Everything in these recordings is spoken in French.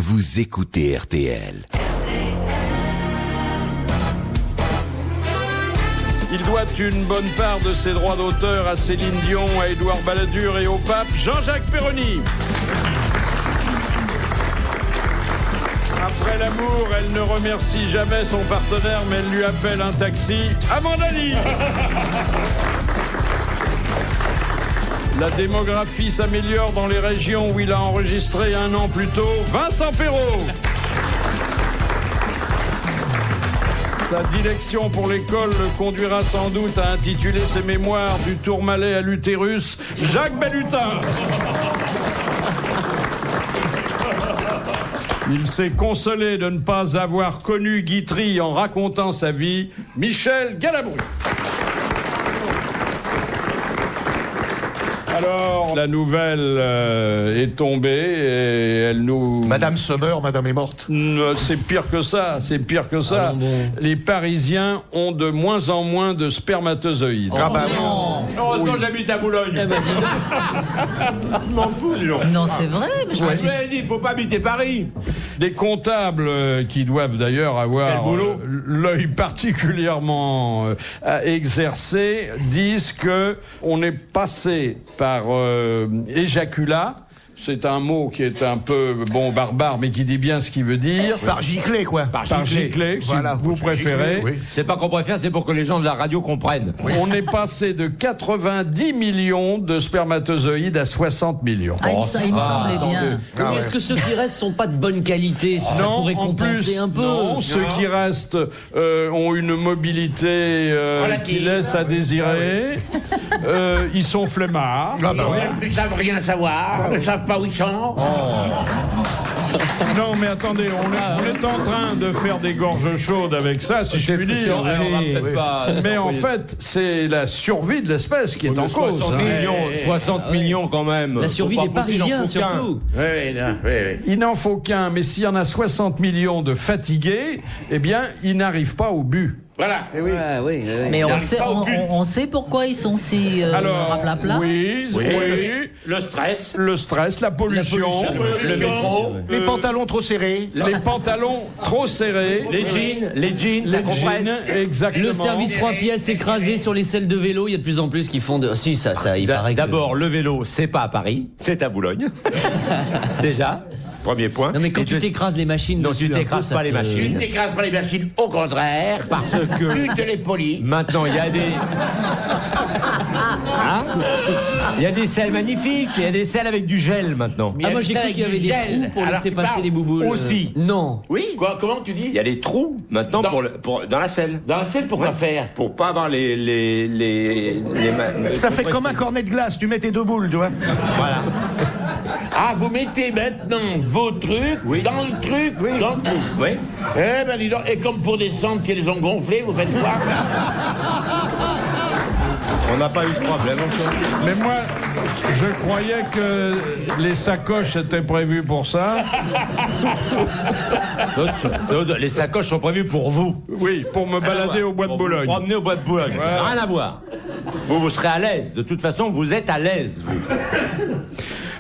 vous écoutez RTL. Il doit une bonne part de ses droits d'auteur à Céline Dion, à Édouard Balladur et au pape Jean-Jacques Perroni. Après l'amour, elle ne remercie jamais son partenaire, mais elle lui appelle un taxi. Amanda Leigh. La démographie s'améliore dans les régions où il a enregistré un an plus tôt Vincent Perrault. Sa dilection pour l'école le conduira sans doute à intituler ses mémoires du Tourmalet à l'utérus Jacques Bellutin. Il s'est consolé de ne pas avoir connu Guitry en racontant sa vie, Michel Galabru. Alors, la nouvelle est tombée et elle nous... Madame se meurt, madame est morte. C'est pire que ça, c'est pire que ça. Ah bon. Les Parisiens ont de moins en moins de spermatozoïdes. Ah bah non. Heureusement que j'habite à Boulogne. Je m'en fous, dis donc. Non, c'est vrai, mais je Je vous ai dit, il faut pas habiter Paris. Des comptables qui doivent d'ailleurs avoir Quel boulot l'œil particulièrement exercé disent que on est passé par éjaculat. C'est un mot qui est un peu, barbare, mais qui dit bien ce qu'il veut dire. Par giclée, quoi. Par giclée, si Voilà, vous préférez. giclée, oui. C'est pas qu'on préfère, c'est pour que les gens de la radio comprennent. On est passé de 90 millions de spermatozoïdes à 60 millions. Ah, il me semblait bien. Ah ouais. Est-ce que ceux qui restent sont pas de bonne qualité? Ça Non, pourrait en compenser plus, un peu. non, ceux qui restent ont une mobilité qui laisse à désirer. Ils sont flemmards. Ah bah ouais. Ils ne savent rien savoir, ne savent pas où ils sont. Non, mais attendez, on est en train de faire des gorges chaudes avec ça, si je puis dire. On va peut-être pas- Mais en fait, c'est la survie de l'espèce qui est en cause. 60 hein. millions, 60 millions quand même. La survie Faut des pas pousser, il en Parisiens, faut qu'un. surtout. Oui. Il n'en faut qu'un, mais s'il y en a 60 millions de fatigués, eh bien, ils n'arrivent pas au but. Voilà. Ah, oui. Mais on n'arrive sait, pas au but. on sait pourquoi ils sont si raplapla. Oui, Le stress. le stress, la pollution, Le métro, Les pantalons trop serrés. les pantalons trop serrés, les jeans, ça les compresse. jeans, exactement. Le service 3 pièces écrasé sur les selles de vélo, il y a de plus en plus qui font de... Si, ça, il paraît que... D'abord, le vélo, c'est pas à Paris, c'est à Boulogne. Déjà, premier point. Non mais quand Et tu t'écrases les machines Non, dessus, tu un t'écrases peu, pas ça les te- machines. Tu ne t'écrases pas les machines, au contraire. Parce que Tu te les polis. maintenant, il y a des... Hein? Il y a des selles magnifiques, il y a des selles avec du gel maintenant. Ah, moi j'ai cru qu'il y avait des trous pour laisser passer les bouboules. Aussi. Non. Oui. Quoi, comment tu dis? Il y a des trous maintenant dans la selle. Dans la selle, pourquoi faire? Pour pas avoir Ça fait comme un cornet de glace, tu mets tes deux boules, tu vois. Voilà. Ah, vous mettez maintenant vos trucs dans le truc, dans le trou. Oui. Eh ben dis donc, et comme pour descendre, si elles ont gonflé, vous faites quoi? On n'a pas eu ce problème. Mais moi, je croyais que les sacoches étaient prévues pour ça. Les sacoches sont prévues pour vous. Oui, pour me balader au bois de Boulogne. Pour promener au bois de Boulogne. Ça n'a rien à voir. Vous serez à l'aise. De toute façon, vous êtes à l'aise, vous.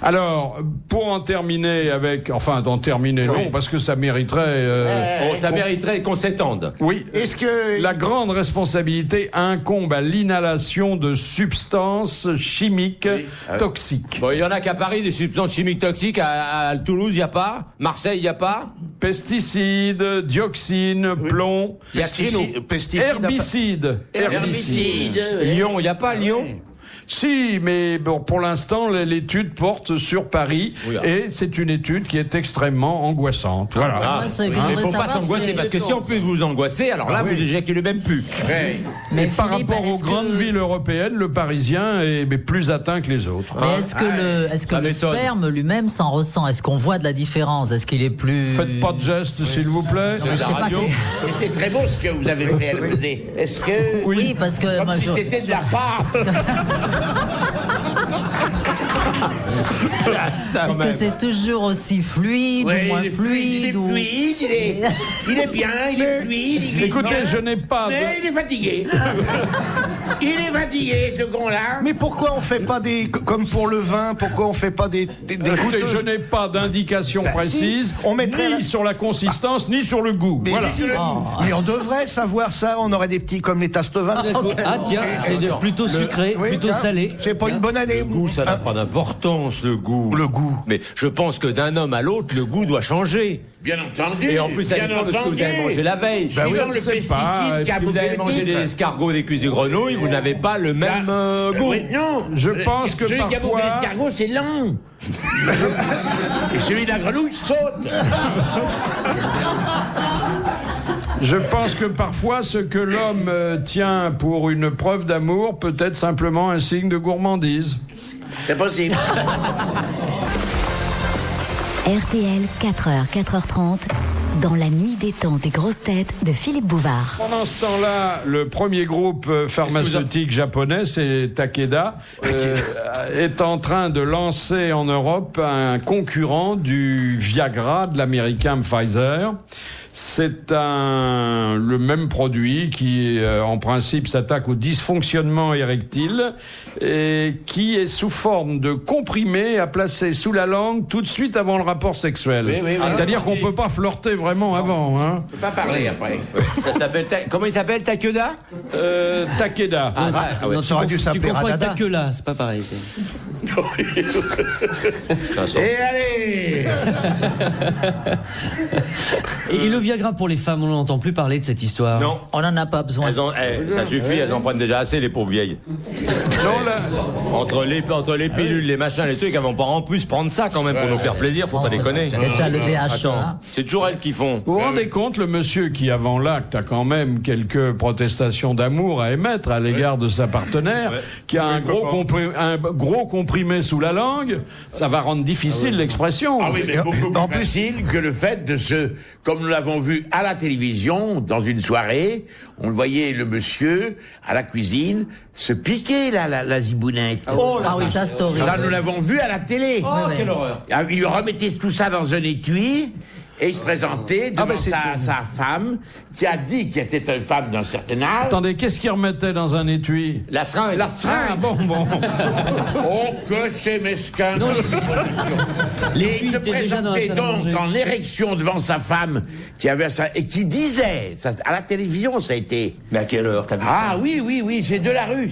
Alors, pour en terminer avec... Enfin, d'en terminer, non, parce que ça mériterait... Ça mériterait qu'on s'étende. Oui. Est-ce que... La grande responsabilité incombe à l'inhalation de substances chimiques toxiques. Bon, il y en a qu'à Paris, des substances chimiques toxiques. À Toulouse, il n'y a pas. Marseille, il n'y a pas. Pesticides, dioxines, plomb, Il y a que chez nous. herbicides. Lyon, il n'y a pas Lyon. Si, mais bon, pour l'instant, l'étude porte sur Paris Oui, et c'est une étude qui est extrêmement angoissante. Voilà. Moi, ce que je Il ne voudrais faut pas savoir, s'angoisser c'est- parce que si on peut vous angoisser, alors là, vous éjaculez même plus. Mais Par Philippe, rapport aux est-ce grandes que- villes européennes, le Parisien est plus atteint que les autres. Mais est-ce que ça le m'étonne. sperme lui-même s'en ressent? Est-ce qu'on voit de la différence? Est-ce qu'il est plus... Faites pas de gestes, s'il vous plaît. Je sais pas si... C'était très beau ce que vous avez fait, elle faisait. Est-ce que... Oui, parce que... Comme moi, si je- c'était de la pâte. Est-ce que c'est toujours aussi fluide Ouais, ou moins il est fluide ou... fluide, il est bien, il est fluide, il glisse Écoutez, bien. je n'ai pas Mais il est fatigué. Il est fatigué, ce con-là. Mais pourquoi on fait pas des... Comme pour le vin, pourquoi on fait pas des Écoutez, goûteuses? je n'ai pas d'indication Bah, précise, si, on mettrait ni la- sur la consistance, ni sur le goût. Mais, Voilà. si, mais on devrait savoir ça, on aurait des petits comme les tasses de vin. Ah tiens, c'est plutôt sucré, Oui, plutôt tiens, salé. C'est pas une bonne année. Le goût, ça n'a pas d'importance, le goût. Le goût. Mais je pense que d'un homme à l'autre, le goût doit changer. Bien entendu. Et en plus, ça bien dépend de ce que vous avez entendu. mangé la veille. Bah oui, Suivant on le ne sait pesticide pas. qu'a Si vous avez mangé des escargots, des cuisses de grenouille, vous n'avez pas le même goût. Oui, non. Je pense que celui qui a bouffé parfois- l'escargot, c'est lent. Et celui de la grenouille saute. Je pense que parfois, ce que l'homme tient pour une preuve d'amour peut être simplement un signe de gourmandise. C'est possible. RTL, 4h, 4h30, dans la nuit des temps des grosses têtes de Philippe Bouvard. Pendant ce temps-là, le premier groupe pharmaceutique japonais, c'est Takeda, est en train de lancer en Europe un concurrent du Viagra de l'américain Pfizer. C'est le même produit qui, en principe, s'attaque au dysfonctionnement érectile et qui est sous forme de comprimé à placer sous la langue tout de suite avant le rapport sexuel. Oui, oui, oui. C'est-à-dire qu'on peut pas flirter vraiment avant. Hein. On peut pas parler après. Ça s'appelle comment il s'appelle, Takeda? Takeda. Non, ça aurait dû tu s'appeler confonds avec Radada. ta queue là, c'est pas pareil. Et allez. Et le Viagra pour les femmes, on n'entend plus parler de cette histoire. Non. On n'en a pas besoin. Ça suffit, elles en prennent déjà assez, les pauvres vieilles. Non, là, Entre les pilules, les machins, les trucs, elles vont pas en plus prendre ça quand même pour nous faire plaisir, faut pas déconner. Il y a déjà le DHA. Attends, c'est toujours elles qui font. vous vous rendez compte, le monsieur qui, avant l'acte, a quand même quelques protestations d'amour à émettre à l'égard de sa partenaire, qui a un gros comprimé sous la langue, ça va rendre difficile l'expression. Ah oui, mais beaucoup plus facile que le fait de comme nous l'avons vu à la télévision, dans une soirée, on le voyait le monsieur, à la cuisine, se piquer la zibounette. Ah oui, ça c'est horrible. Ça, nous l'avons vu à la télé. oui. Quelle horreur. Ah, il remettait tout ça dans un étui et il se présentait devant ben, c'est- sa femme, qui a dit qu'elle était une femme d'un certain âge. Attendez, qu'est-ce qu'il remettait dans un étui? La seringue. La seringue. Ah bon. Oh, que c'est mesquin. Les Et filles il se étaient déjà dans la présentait salle à donc manger. en érection devant sa femme, qui avait ça, et qui disait, ça, à la télévision ça a été... Mais à quelle heure t'as vu Ah oui, c'est de la rue,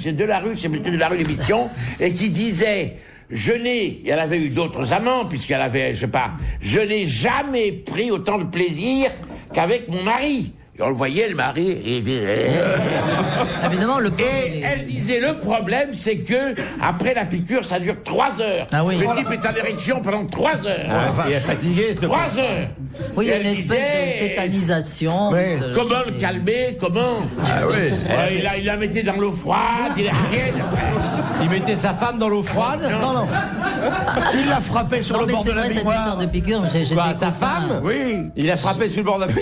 c'est plutôt de la rue l'émission, et qui disait, et elle avait eu d'autres amants, puisqu'elle avait, je sais pas, je n'ai jamais pris autant de plaisir qu'avec mon mari. Et on le voyait, le mari, et Évidemment, le pauvre, il est- elle disait, le problème, c'est que, après la piqûre, ça dure 3 heures. Ah oui. Le type est en érection pendant 3 heures. Il est fatigué, ce 3 heures. Oui, il y a Et une elle espèce de disait, tétanisation. Ouais. de- Comment le calmer? Comment? Ah oui. Ouais, il la mettait dans l'eau froide, il a rien. Il mettait sa femme dans l'eau froide. Non. Il l'a frappé sur Non, le mais bord c'est de la vrai, cette baignoire. histoire de piqûre. J'ai Quoi, des sa copains- femme? Oui. Il a frappé sur le bord de la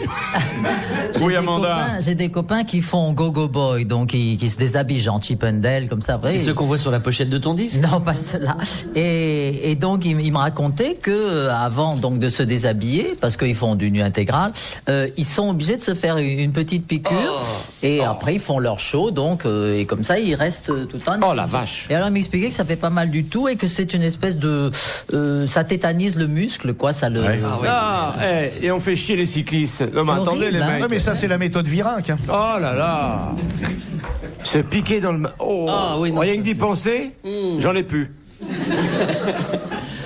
J'ai Oui, des Amanda. J'ai des copains qui font go-go boy, donc qui se déshabillent genre Chip and Dale, comme ça. C'est Oui. ceux qu'on voit sur la pochette de ton disque. Non, pas cela. Et donc, il me racontait que avant donc de se déshabiller, parce qu'ils font du nu intégral, ils sont obligés de se faire une petite piqûre. Et après, ils font leur show, donc, et comme ça, ils restent tout le temps. Oh la vache. Et alors, il m'expliquait que ça fait pas mal du tout et que c'est une espèce de, ça tétanise le muscle, quoi. Ça le. Ah, et on fait chier les cyclistes. Non mais C'est attendez horrible, les hein. mecs. Ouais, mais ça, c'est la méthode Virenque. Hein. Oh là là. Se piquer dans le... Oh, Ah oui, non, rien ça, que d'y c'est- penser, j'en ai plus.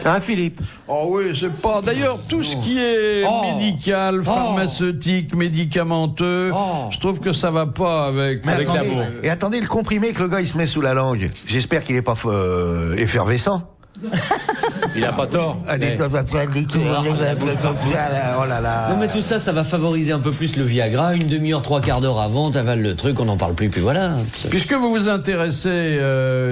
Hein, Philippe? Oh oui, c'est pas. D'ailleurs, tout ce qui est médical, pharmaceutique, médicamenteux, je trouve que ça va pas avec. Mais Avec attendez, l'amour. Et attendez, le comprimé que le gars il se met sous la langue, j'espère qu'il est pas effervescent. Il a pas tort. Ah, Mais- Oh là là. Non mais tout ça, ça va favoriser un peu plus le Viagra. Une demi-heure, 3/4 avant, t'avales le truc, on n'en parle plus, puis voilà. Puisque vous vous intéressez,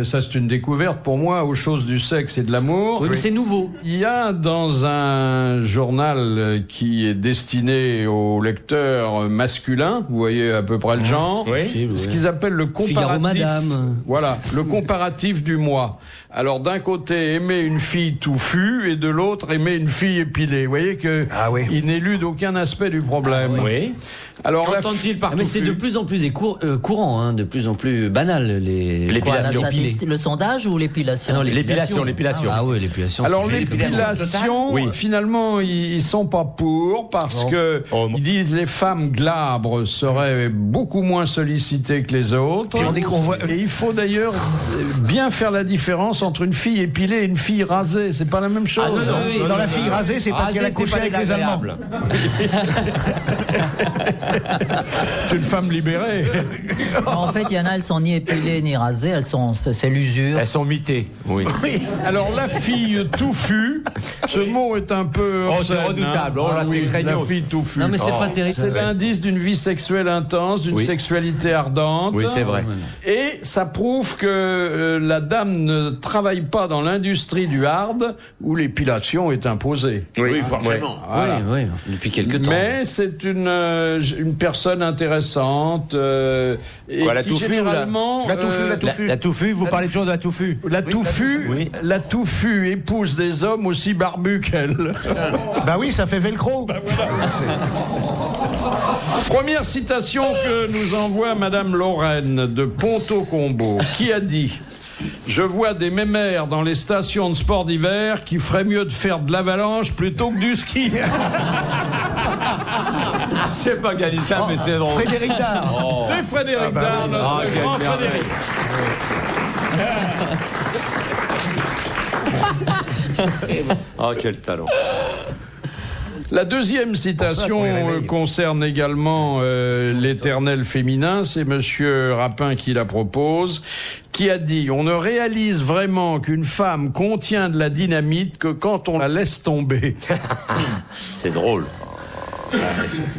ça c'est une découverte pour moi, aux choses du sexe et de l'amour. Oui, mais c'est nouveau. Il y a dans un journal qui est destiné aux lecteurs masculins, vous voyez à peu près le genre, Oui. ce qu'ils appellent le comparatif. Figaro Madame. Voilà, le comparatif du mois. Alors d'un côté, aimer une fille touffue et de l'autre aimer une fille épilée. Vous voyez que il n'élude aucun aspect du problème. Oui. Alors, qu'entend-il par mais c'est de plus en plus courant, hein, de plus en plus banal l'épilation. Le sondage ou l'épilation? Non, l'épilation. Ah oui, l'épilation. Alors l'épilation, finalement, ils sont pas pour parce que ils disent les femmes glabres seraient beaucoup moins sollicitées que les autres. Et il faut d'ailleurs bien faire la différence entre une fille épilée et une fille rasée. C'est pas la même chose. Dans la fille rasée, c'est parce qu'elle a couché avec les Allemands. C'est une femme libérée. En fait, il y en a, elles sont ni épilées ni rasées, c'est l'usure. Elles sont mitées. Oui. Alors la fille touffue, ce mot est un peu obscène, c'est redoutable. C'est craignos. La fille touffue. Non mais c'est pas terrible. C'est l'indice d'une vie sexuelle intense, d'une sexualité ardente. Oui, c'est vrai. Et ça prouve que la dame ne travaille pas dans l'industrie du hard où l'épilation est imposée. Oui, forcément. Voilà. Oui, depuis quelques temps. Mais c'est une personne intéressante et Quoi, la qui touffue, généralement La touffue, vous parlez toujours de la touffue. La touffue épouse des hommes aussi barbus qu'elle. Bah oui, ça fait velcro. Première citation que nous envoie Madame Lorraine de Ponto-Combo, qui a dit: je vois des mémères dans les stations de sport d'hiver qui feraient mieux de faire de l'avalanche plutôt que du ski. Je sais pas qui a dit ça, mais c'est drôle. Frédéric Dard. C'est Frédéric Dard, notre grand Frédéric. Oh, quel talent. La deuxième citation concerne également l'éternel féminin. C'est Monsieur Rapin qui la propose, qui a dit: on ne réalise vraiment qu'une femme contient de la dynamite que quand on la laisse tomber. C'est drôle.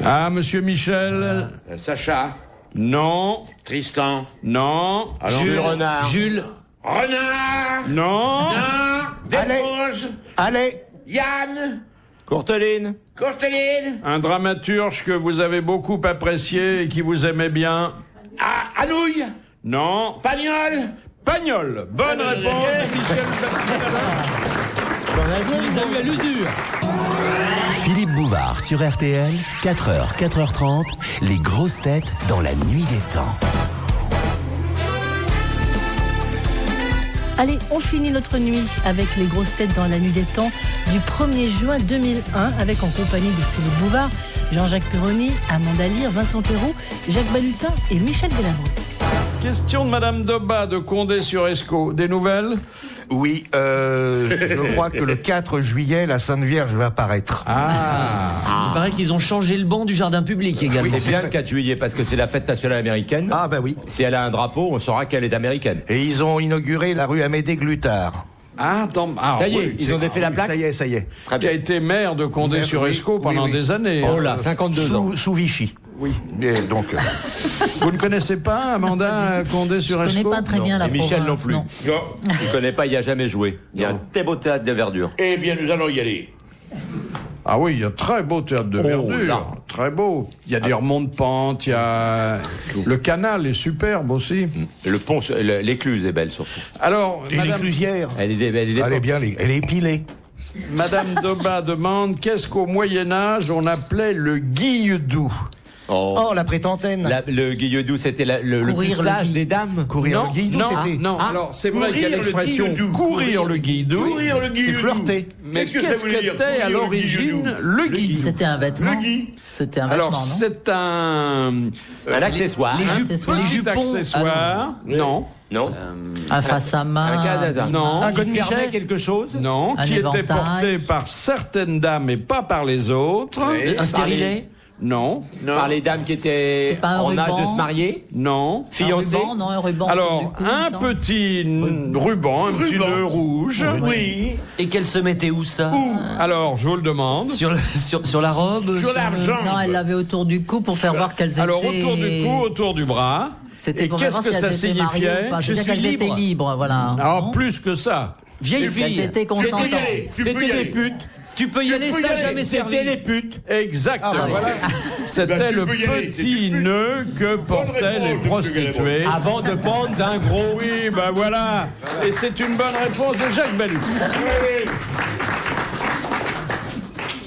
Ah, Monsieur Michel. Sacha. Non. Tristan. Non. Jules Renard. Jules. Renard. Non. Desponges. Allez. Yann. Courteline. Courteline. Un dramaturge que vous avez beaucoup apprécié et qui vous aimait bien. Anouilh. Non. Pagnol. Pagnol. Bonne réponse, Michel On les a eu à l'usure. Philippe Bouvard sur RTL, 4h, 4h30, les grosses têtes dans la nuit des temps. Allez, on finit notre nuit avec les grosses têtes dans la nuit des temps du 1er juin 2001 avec en compagnie de Philippe Bouvard, Jean-Jacques Perroni, Amanda Lear, Vincent Perrault, Jacques Balutin et Michel Delavaux. Question de Madame Doba de Condé-sur-Escaut. Des nouvelles? Oui, je crois que le 4 juillet, la Sainte Vierge va apparaître. Il paraît qu'ils ont changé le banc du jardin public également. Oui, c'est bien le 4 juillet parce que c'est la fête nationale américaine. Ah bah oui. Si elle a un drapeau, on saura qu'elle est américaine. Et ils ont inauguré la rue Amédée Glutard. Ça y est, ils ont défait la plaque. Ça y est. Très Qui a bien. été maire de Condé-sur-Escaut pendant des années. Oh là, 52 ans. Sous Vichy. Oui. Et donc. Vous ne connaissez pas Amanda Condé-sur-Escaut? Je connais pas très bien la Et Michel province, non plus. non. Non. Il connaît pas, il a jamais joué. Il y a un très beau théâtre de verdure. Eh bien, nous allons y aller. Ah oui, il y a très beau théâtre de verdure. là. Très beau. Il y a des remontes de pente, il y a... Le canal est superbe aussi. Le pont, l'écluse est belle surtout. Alors, Et l'éclusière. Elle est bien, elle est épilée. Madame Doba demande qu'est-ce qu'au Moyen-Âge on appelait le guilledou? Oh, la prétentaine. Le guilledou, c'était le Courir le pucelage guille. des dames. Courir Non, le guilledou, non, c'était. non. Alors, c'est vrai qu'il y a Courir le l'expression guilledou. courir le guilledou. Courir le C'est guilledou. flirter. Mais Qu'est-ce que ça qu'est-ce voulait dire, qu'était courir à le l'origine guilledou? le guilledou? C'était un vêtement. Le gui. C'était un vêtement, Alors, non? c'est un accessoire. accessoires. petit accessoire. Non. Non. Un face à main. Non. Un fermait quelque chose. Non, Un qui était éventail. porté par certaines dames et pas par les autres. Un stérilet. Non, Par les dames qui étaient C'est pas un en âge ruban. de se marier. non. Fiancées. Un ruban, non, un ruban. Alors, autour du cou, un il me semble. petit ruban, un petit nœud rouge. Oui. Et qu'elle se mettait où ça? Alors, je vous le demande. Sur la robe. Sur l'argent. Non, elle l'avait autour du cou pour faire voir qu'elles étaient... Alors, autour du cou, autour du bras. C'était Et pour qu'est-ce voir que si ça elles étaient mariées signifiait? ou pas. Je C'est-à-dire suis qu'elles étaient libre. libres, voilà. Alors, Non. plus que ça. Vieille Elles fille. étaient Tu peux y consentantes. aller. Tu peux C'était y des aller. putes. Tu peux y aller, ça jamais servi. C'était les putes. Exactement. Ah, voilà. C'était le petit nœud que portaient les prostituées. Avant de prendre d'un gros. Oui, ben voilà. Et c'est une bonne réponse de Jacques Balutin.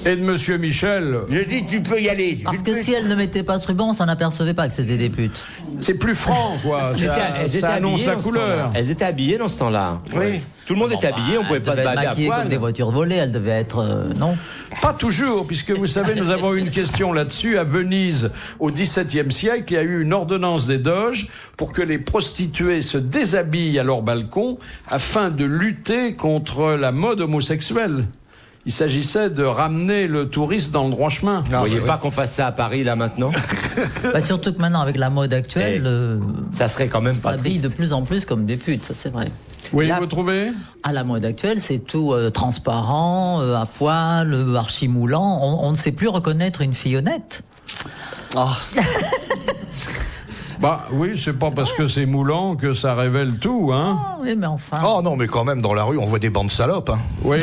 Et de Monsieur Michel. Je dis, tu peux y aller. Parce que si elle ne mettait pas ce ruban, on s'en apercevait pas que c'était des putes. C'est plus franc, quoi. Ça annonce la couleur. Elles étaient habillées dans ce temps-là. Oui. Tout le monde était habillé, on pouvait pas se balader à maquillée comme des poil. voitures volées, elle devait être... non. Pas toujours, puisque vous savez, nous avons eu une question là-dessus. À Venise, au XVIIe siècle, il y a eu une ordonnance des doges pour que les prostituées se déshabillent à leur balcon afin de lutter contre la mode homosexuelle. Il s'agissait de ramener le touriste dans le droit chemin. Vous voyez pas qu'on fasse ça à Paris, là, maintenant? Bah, surtout que maintenant, avec la mode actuelle, ça serait quand même pas s'habille triste. de plus en plus comme des putes, ça c'est vrai. Oui, vous trouvez? À la mode actuelle, c'est tout transparent, à poil, archimoulant. On ne sait plus reconnaître une fille honnête. Bah oui, c'est pas parce que c'est moulant que ça révèle tout, hein. Oh, oui, mais enfin... Oh non, mais quand même, dans la rue, on voit des bandes salopes. Hein. Oui.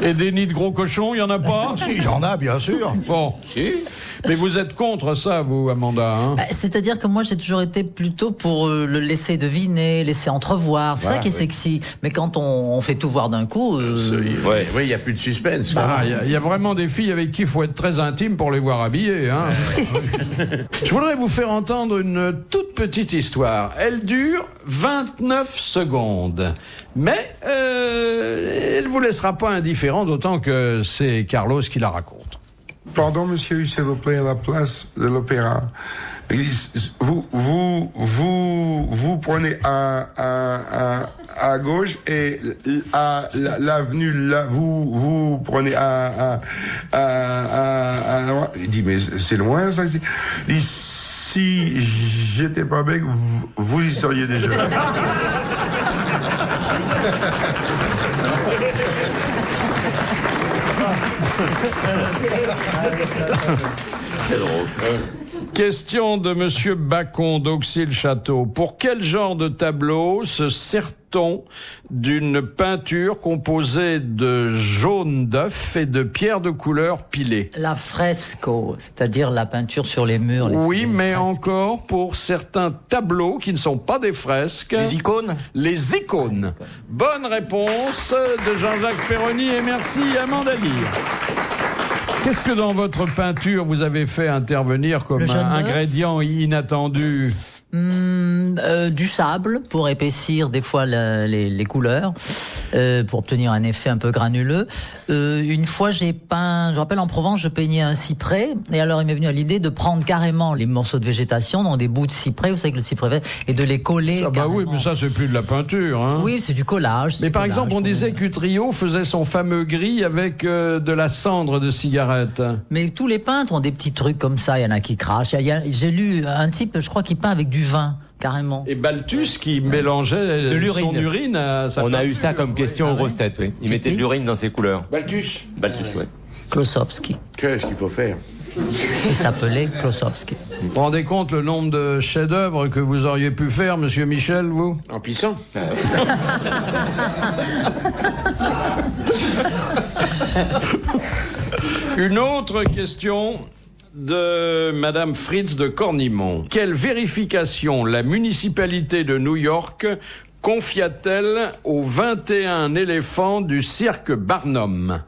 Et des nids de gros cochons, il y en a pas? Si, j'en ai, bien sûr. Bon. Si. Mais vous êtes contre ça, vous, Amanda, hein? C'est-à-dire que moi, j'ai toujours été plutôt pour le laisser deviner, laisser entrevoir. C'est ça qui est sexy. Mais quand on fait tout voir d'un coup... Oui, il n'y a plus de suspense. Il y a vraiment des filles avec qui il faut être très intime pour les voir habillées, hein. Je voudrais vous faire entendre une toute petite histoire. Elle dure 29 secondes. Mais elle ne vous laissera pas indifférent, d'autant que c'est Carlos qui la raconte. Pardon, monsieur, s'il vous plaît, à la place de l'Opéra. Vous prenez à gauche et à l'avenue, là, vous prenez à droite. Il dit, mais c'est loin, ça. Il dit, si j'étais pas bête, vous y seriez déjà. Question de Monsieur Bacon d'Auxy-le-Château. Pour quel genre de tableau se sert-on d'une peinture composée de jaune d'œuf et de pierres de couleur pilées? La fresco, c'est-à-dire la peinture sur les murs. Oui, mais fresques. encore pour certains tableaux qui ne sont pas des fresques. Les icônes? Les icônes. Bonne réponse de Jean-Jacques Perroni et merci Amanda Lear. Qu'est-ce que dans votre peinture vous avez fait intervenir comme un ingrédient inattendu? Du sable pour épaissir des fois les couleurs, pour obtenir un effet un peu granuleux. Une fois j'ai peint, je me rappelle en Provence, je peignais un cyprès et alors il m'est venu à l'idée de prendre carrément les morceaux de végétation, donc des bouts de cyprès, vous savez que le cyprès vert, et de les coller. Ça, bah oui, mais ça c'est plus de la peinture, hein. Oui, c'est du collage. Mais par exemple, on disait qu'Utrio faisait son fameux gris avec de la cendre de cigarette. Mais tous les peintres ont des petits trucs comme ça, il y en a qui crachent. J'ai lu un type, je crois, qui peint avec du vin. Carrément. Et Balthus qui mélangeait son urine à sa On a peinture. eu ça comme question aux grosses têtes, oui. Il mettait de l'urine dans ses couleurs. Balthus. Balthus, oui. Klosowski. Qu'est-ce qu'il faut faire? Il s'appelait Klosowski. Vous vous rendez compte le nombre de chefs-d'œuvre que vous auriez pu faire, monsieur Michel, vous? En pissant. Une autre question de Madame Fritz de Cornimont. Quelle vérification la municipalité de New York confia-t-elle aux 21 éléphants du cirque Barnum?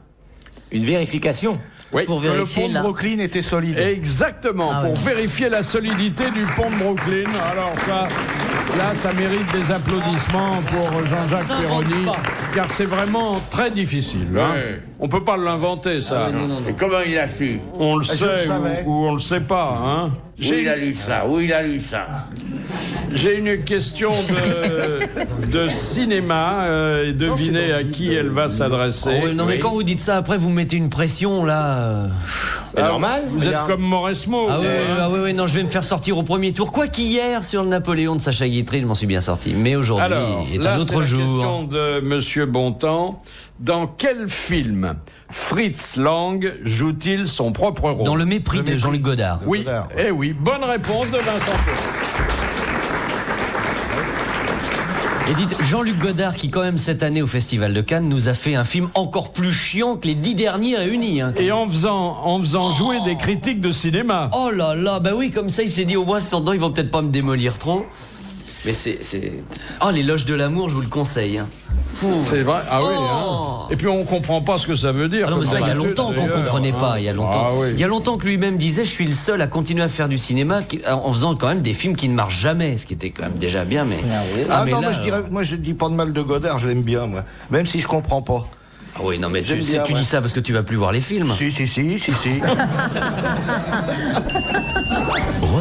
Une vérification? Oui. Pour Que le vérifier pont de Brooklyn était solide. Exactement, Ah pour ouais. vérifier la solidité du pont de Brooklyn. Alors ça mérite des applaudissements pour Jean-Jacques Ça Perroni, invente pas. car c'est vraiment très difficile. Hein. Ouais. On peut pas l'inventer, ça. Et comment il a su? On le Je le sait savais. ou on le sait pas. Hein. Où il a lu ça? Où il a lu ça? J'ai une question de cinéma. Et devinez à qui elle va s'adresser. Oh, non mais quand vous dites ça, après vous mettez une pression là. C'est normal. Vous êtes comme Mauresmo. Ah vous, oui, hein. non, je vais me faire sortir au premier tour. Quoi qu'hier, sur le Napoléon de Sacha Guitry, je m'en suis bien sorti. Mais aujourd'hui Alors, est là, un c'est autre la jour. question de Monsieur Bontemps. Dans quel film Fritz Lang joue-t-il son propre rôle? Dans Le Mépris de Jean-Luc Godard. Oui, Godard, eh oui, bonne réponse de Vincent Perroni. Et dites, Jean-Luc Godard, qui quand même cette année au Festival de Cannes, nous a fait un film encore plus chiant que les 10 derniers réunis. Hein. Et en faisant jouer des critiques de cinéma. Oh là là, bah oui, comme ça il s'est dit au moins ce temps ils vont peut-être pas me démolir trop. Mais c'est... Oh, l'éloge de l'amour, je vous le conseille. Hein. C'est vrai, ah oui. Hein. Et puis on comprend pas ce que ça veut dire. Ah non, mais ça, il y a longtemps qu'on comprenait pas. Il y a longtemps. Ah, oui. Il y a longtemps que lui-même disait, je suis le seul à continuer à faire du cinéma en faisant quand même des films qui ne marchent jamais, ce qui était quand même déjà bien. Mais ah non, là, moi je dis pas de mal de Godard, je l'aime bien, moi. Même si je comprends pas. Ah oui, non, mais tu dis ça parce que tu vas plus voir les films. Si.